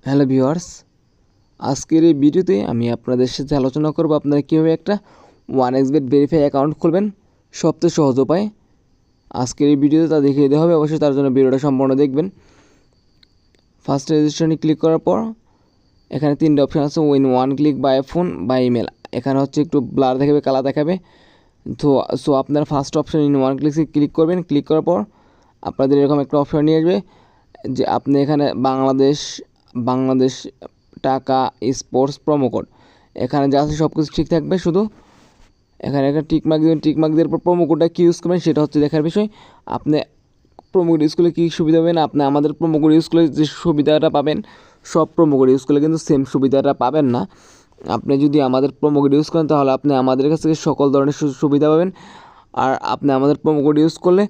Hello viewers, আজকের এই ভিডিওতে আমি আপনাদের সাথে আলোচনা করব আপনারা কীভাবে একটা 1xBet ভেরিফাই অ্যাকাউন্ট খুলবেন সবচেয়ে সহজ উপায়। আজকের এই ভিডিওতে তা দেখিয়ে দেওয়া হবে, অবশ্যই তার জন্য ভিডিওটা সম্পূর্ণ দেখবেন। ফার্স্ট রেজিস্ট্রেশনে ক্লিক করার পর এখানে তিনটে অপশান আছে, in one click by phone by email. এখানে হচ্ছে একটু ব্লার দেখাবে, কালা দেখাবে। সো আপনারা first option in one click করবেন। ক্লিক করার পর আপনাদের এরকম একটা অপশান নিয়ে আসবে যে আপনি এখানে বাংলাদেশ টাকা স্পোর্টস প্রোমো কোড, এখানে যা আছে সব কিছু ঠিক থাকবে, শুধু এখানে একটা টিকমার্ক দেবেন। টিকমার্ক দেওয়ার পর প্রোমো কোডটা কী ইউজ করবেন সেটা হচ্ছে দেখার বিষয়। আপনি প্রোমো কোড ইউজ করলে কী সুবিধা পাবেন, আপনি আমাদের প্রোমো কোড ইউজ করলে যে সুবিধাটা পাবেন সব প্রোমো কোড ইউজ করলে কিন্তু সেম সুবিধাটা পাবেন না। আপনি যদি আমাদের প্রোমো কোড ইউজ করেন তাহলে আপনি আমাদের কাছ থেকে সকল ধরনের সুবিধা পাবেন। আর আপনি আমাদের প্রোমো কোড ইউজ করলে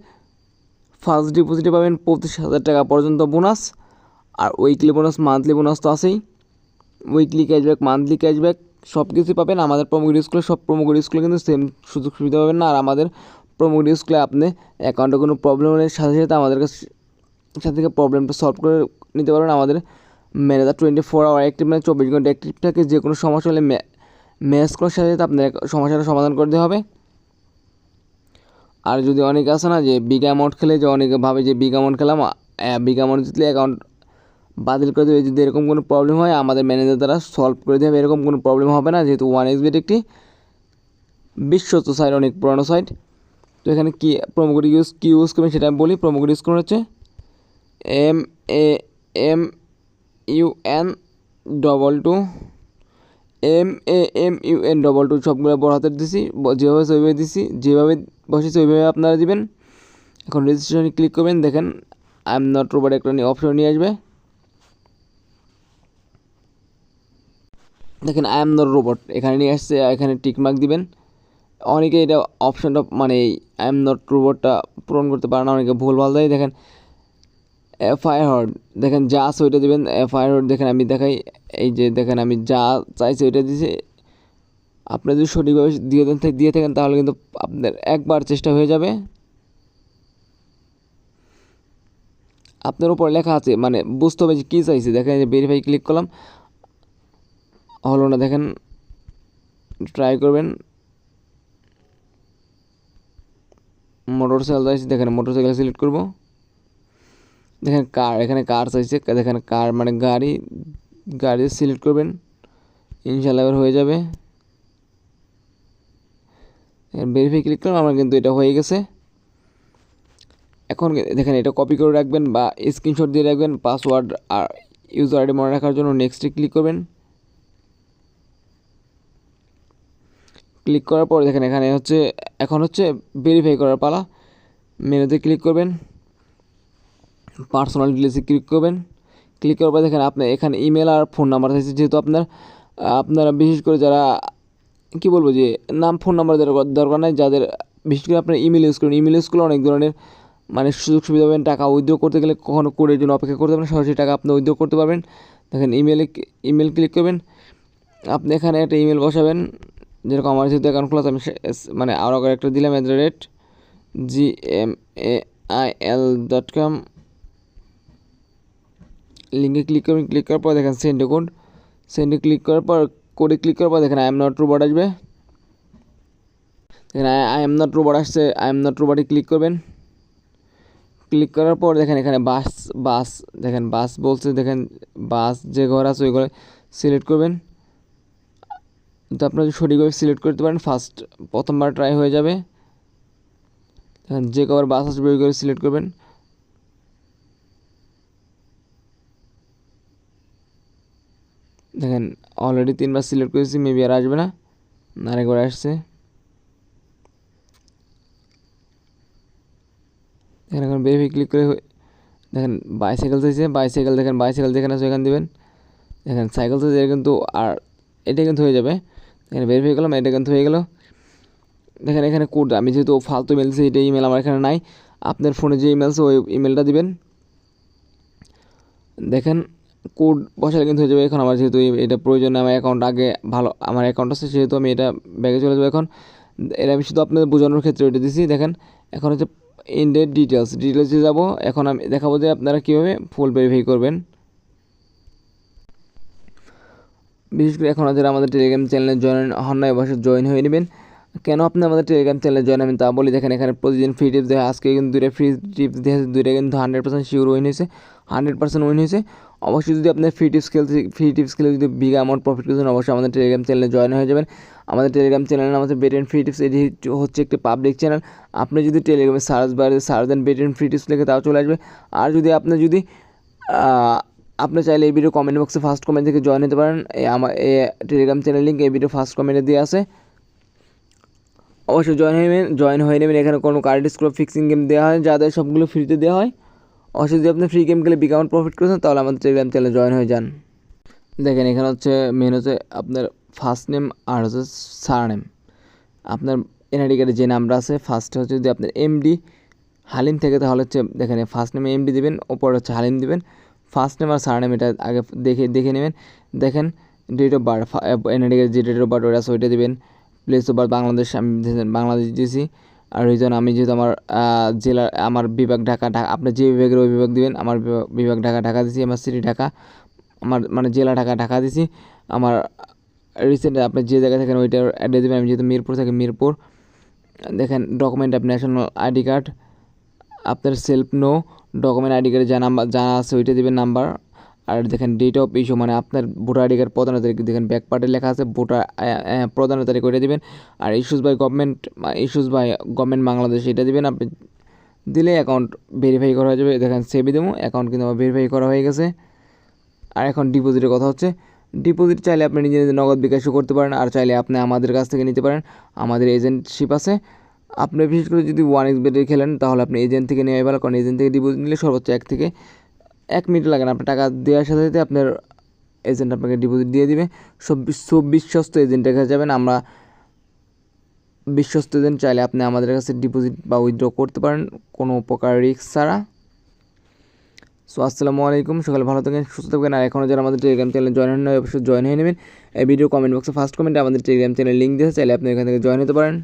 ফার্স্ট ডিপোজিটে পাবেন 25,000 টাকা পর্যন্ত বোনাস। আর উইকলি বোনাস, মান্থলি বোনাস তো আছেই। উইকলি ক্যাশব্যাক, মান্থলি ক্যাশব্যাক সব কিছুই পাবেন। আমাদের প্রোমো কোড ইউজ করলে সব প্রোমো কোড ইউজ করলে কিন্তু সেম সুযোগ সুবিধা পাবেন না। আর আমাদের প্রোমো কোড ইউজ করলে আপনি অ্যাকাউন্টে কোনো প্রবলেম হলে সাথে সাথে আমাদের সাথে থেকে প্রবলেমটা সলভ করে নিতে পারবেন। আমাদের ম্যানেজার 24 আওয়ার অ্যাক্টিভ, মানে 24 ঘন্টা অ্যাক্টিভ থাকে। যে কোনো সমস্যা হলে মেস করার সাথে সাথে আপনার সমস্যাটা সমাধান করতে হবে। আর যদি অনেকে আছে না যে বিগ অ্যামাউন্ট খেলে, যে অনেকে ভাবে যে বিগ অ্যামাউন্ট খেলাম, বিগ অ্যামাউন্ট জিতলে অ্যাকাউন্ট বাতিল করে দেবে, যদি এরকম কোনো প্রবলেম হয় আমাদের ম্যানেজার দ্বারা সলভ করে দেবে। এরকম কোনো প্রবলেম হবে না, যেহেতু 1xBet একটি বিশ্বস্ত সাইট, অনেক পুরানো সাইট। তো এখানে কি প্রোমো কোড ইউজ করবেন সেটা আমি বলি। প্রোমো কোড ইউজ করবেন হচ্ছে MAMUN22 সবগুলো বড় হাতের দিছি, যেভাবে ওইভাবে দিছি, যেভাবে বসেছে ওইভাবে আপনারা দিবেন। এখন রেজিস্ট্রেশনে ক্লিক করবেন। দেখেন আই এম নট রোবট একটা অপশন নিয়ে আসবে। দেখেন আই এম নট রোবট এখানে নিয়ে আসছে, এখানে টিকমার্ক দিবেন। অনেকে এটা অপশনটা মানে আই এম নট রোবটটা পূরণ করতে পারে না, অনেকে ভুলভাল দেয়। দেখেন ফায়ারহর্ড, দেখেন যা আছে ওইটা দেবেন। ফায়ারহর্ড দেখেন আমি দেখাই, এই যে দেখেন আমি যা চাইছি ওইটা দিয়েছি। আপনি যদি সঠিকভাবে দিয়ে থাকেন তাহলে কিন্তু আপনার একবার চেষ্টা হয়ে যাবে। আপনার উপর লেখা আছে, মানে বুঝতে হবে যে কী চাইছে। দেখেন যে ভেরিফাই ক্লিক করলাম, হলো না। দেখেন ট্রাই করবেন। মোটরসাইকেল চাইছে, দেখেন মোটরসাইকেল সিলেক্ট করব। দেখেন কার, এখানে কার চাইছে, দেখেন কার মানে গাড়ি সিলেক্ট করবেন, ইনশাল্লাহ এবার হয়ে যাবে। ভেরিফাই ক্লিক করলাম, আমার কিন্তু এটা হয়ে গেছে। এখন দেখেন এটা কপি করে রাখবেন বা স্ক্রিনশট দিয়ে রাখবেন পাসওয়ার্ড আর ইউজার আইডি মনে রাখার জন্য। নেক্সটে ক্লিক করবেন। ক্লিক করার পর দেখেন এখানে হচ্ছে এখন হচ্ছে ভেরিফাই করার পালা। মেনুতে ক্লিক করবেন, পার্সোনাল ডিটেলসে ক্লিক করবেন। ক্লিক করার পর দেখেন আপনার এখানে ইমেল আর ফোন নাম্বার থাকছে। যেহেতু আপনারা বিশেষ করে যারা কী বলবো যে নাম ফোন নাম্বার দরকার নাই, যাদের বিশেষ করে আপনার ইমেল ইউজ করেন, ইমেল ইউজ করলে অনেক ধরনের মানে সুযোগ সুবিধা পাবেন। টাকা উইথড্র করতে গেলে কখনো কোডের জন্য অপেক্ষা করতে পারেন, সরাসরি টাকা আপনি উইথড্র করতে পারবেন। দেখেন ইমেল ক্লিক করবেন। আপনি এখানে একটা ইমেল বসাবেন, যেরকম আমার যেহেতু অ্যাকাউন্ট খোলা আছে আমি মানে আরও একটা দিলাম @gmail.com। লিঙ্কে ক্লিক করবেন। ক্লিক করার পর দেখেন সেন্ড কোড, ক্লিক করার পর কোডে ক্লিক করার পর দেখেন আই এম নট রোবট আসবে। দেখেন আই এম নট রোবট আসছে, আই এম নট রোবটে ক্লিক করবেন। ক্লিক করার পর দেখেন এখানে বাস দেখেন বাস বলছে, দেখেন বাস যে ঘর আছে ওই ঘরে সিলেক্ট করবেন। তো আপনারা যদি সঠিকভাবে সিলেক্ট করতে পারেন প্রথমবার ট্রাই হয়ে যাবে। দেখেন যে কবার বাস আসবে ওই করে সিলেক্ট করবেন। দেখেন অলরেডি 3বার সিলেক্ট করেছি, মেবি আর আসবে না, আরেকবার আসছে। দেখেন এখন ভেরিফাই ক্লিক করে দেখেন বাইসাইকেল চাইছে, দেখেন বাইসাইকেল যেখানে আছে ওইখানে দেবেন। দেখেন সাইকেল চাইছে কিন্তু, আর এটা কিন্তু হয়ে যাবে। এখানে ভেরিফাই করলাম, এটা কিন্তু হয়ে গেল। দেখেন এখানে কোড, আমি যেহেতু ফালতু ইমেল দিচ্ছি, এটা ইমেল আমার এখানে নাই। আপনার ফোনে যে ইমেল আছে ওই ইমেলটা দিবেন। দেখেন কোড বসালে কিন্তু হয়ে যাবে। এখন আমার যেহেতু এটা প্রয়োজন, আমার অ্যাকাউন্ট আগে ভালো আমার অ্যাকাউন্ট আছে, সেহেতু আমি এটা ব্যাগে চলে যাবো। এখন এটা আমি শুধু আপনাদের বোঝানোর ক্ষেত্রে ওইটা দিচ্ছি। দেখেন এখন হচ্ছে ইন্ডেট ডিটেলসে যাবো। এখন আমি দেখাবো যে আপনারা কীভাবে ফুল ভেরিফাই করবেন। বিশেষ করে এখনও যারা আমাদের টেলিগ্রাম চ্যানেলে জয়েন হন না অবশ্যই জয়েন হয়ে নেবেন। কেন আপনি আমাদের টেলিগ্রাম চ্যানেলে জয়েন হবেন তা বলি। দেখেন এখানে প্রতিদিন ফ্রি টিপস দেয়, আজকে কিন্তু 2টা ফ্রি টিপস দিয়েছে, 2টা কিন্তু 100% শিওর উইন হয়েছে, 100% উইন হয়েছে। অবশ্যই যদি আপনার ফ্রি টিপস খেলে যদি বিগ অ্যামাউন্ট প্রফিট করছেন অবশ্যই আমাদের টেলিগ্রাম চ্যানেলে জয়েন হয়ে যাবেন। আমাদের টেলিগ্রাম চ্যানেলের নাম হচ্ছে বেট ফ্রি টিপস, এটি হচ্ছে একটি পাবলিক চ্যানেল। আপনি যদি টেলিগ্রামে সার্চ দেন বেট ফ্রি টিপস লিখে তাও চলে আসবে। আর যদি আপনি চাইলে এই ভিডিও কমেন্ট বক্সে ফার্স্ট কমেন্ট থেকে জয়েন হতে পারেন। আমার টেলিগ্রাম চ্যানেল লিঙ্ক এই ভিডিও ফার্স্ট কমেন্টে দেওয়া আছে, অবশ্যই জয়েন হয়ে নেবেন। এখানে কোনো কার্ড স্ক্রো ফিক্সিং গেম দেওয়া হয়, যাদের সবগুলো ফ্রিতে দেওয়া হয়। অবশ্যই যদি আপনি ফ্রি গেম খেলে বিগ অ্যামাউন্ট প্রফিট করেছেন তাহলে আমাদের টেলিগ্রাম চ্যানেলে জয়েন হয়ে যান। দেখেন এখানে হচ্ছে মেন হচ্ছে আপনার ফার্স্ট নেম আর হচ্ছে সার নেম। আপনার এনআইডি কার্ডে যে নামটা আছে ফার্স্টে হচ্ছে যদি আপনার এমডি হালিম থেকে তাহলে হচ্ছে দেখেন ফার্স্ট নেমে এমডি দেবেন, ওপরে হচ্ছে হালিম দেবেন। ফার্স্ট নেম আর সার নেম এটা আগে দেখে নেবেন। দেখেন ডেট অফ বার্থ, এনআইডি কার্ডে যে ডেট অফ বার্থ ওটা আছে ওইটা দেবেন। প্লেস অফ বার্থ বাংলাদেশ, আমি বাংলাদেশ দিয়েছি। আর রিজন আমি যেহেতু আমার জেলা আমার বিভাগ ঢাকা, আপনি যে বিভাগের ওই বিভাগ দিবেন। আমার বিভাগ ঢাকা দিয়েছি, আমার সিটি ঢাকা, আমার মানে জেলা ঢাকা দিয়েছি। আমার রিসেন্ট আপনি যে জায়গায় থাকেন ওইটার অ্যাড্রেস দেবেন। আমি যেহেতু মিরপুর থাকি মিরপুর। দেখেন ডকুমেন্ট আপনার ন্যাশনাল আইডি কার্ড, আপনার সেলফ নো ডকুমেন্ট আইডি কার্ডে যা আছে ওইটা দেবেন নাম্বার। আর দেখেন ডেট অফ ইস্যু মানে আপনার ভোটার আইডি কার্ড প্রধান তারিখ, দেখেন ব্যাক পার্টে লেখা আছে ভোটার প্রধান তারিখ ওইটা দেবেন। আর ইস্যুস বাই গভর্নমেন্ট বাংলাদেশ এটা দেবেন। আপনি দিলে অ্যাকাউন্ট ভেরিফাই করা হয়ে যাবে। দেখেন সেভি দেবো, অ্যাকাউন্ট কিন্তু আমার ভেরিফাই করা হয়ে গেছে। আর এখন ডিপোজিটের কথা হচ্ছে, ডিপোজিট চাইলে আপনি নিজে নগদ বিকাশও করতে পারেন, আর চাইলে আপনি আমাদের কাছ থেকে নিতে পারেন। আমাদের এজেন্টশিপ আছে। আপনি বিশেষ করে যদি 1xBet খেলেন তাহলে আপনি এজেন্ট থেকে নেওয়া ভালো, কারণ এজেন্ট থেকে ডিপোজিট নিলে সর্বোচ্চ 1 মিনিট লাগে না। আপনার টাকা দেওয়ার সাথে সাথে আপনার এজেন্ট আপনাকে ডিপোজিট দিয়ে দিবে। সব বিশ্বস্ত এজেন্টের কাছে যাবেন, আমরা বিশ্বস্ত এজেন্ট। চাইলে আপনি আমাদের কাছে ডিপোজিট বা উইথড্র করতে পারেন কোনো প্রকার রিস্ক ছাড়া। সো আসসালামু আলাইকুম, সকালে ভালো থাকেন, সুস্থ থাকবেন। আর এখনও যারা আমাদের টেলিগ্রাম চ্যানেলে জয়েন হন না অবশ্যই জয়েন হয়ে নেবেন। এই ভিডিও কমেন্ট বক্সে ফার্স্ট কমেন্টে আমাদের টেলিগ্রাম চ্যানেল লিঙ্ক দিয়েছে, চাইলে আপনি এখান থেকে জয়েন হতে পারেন।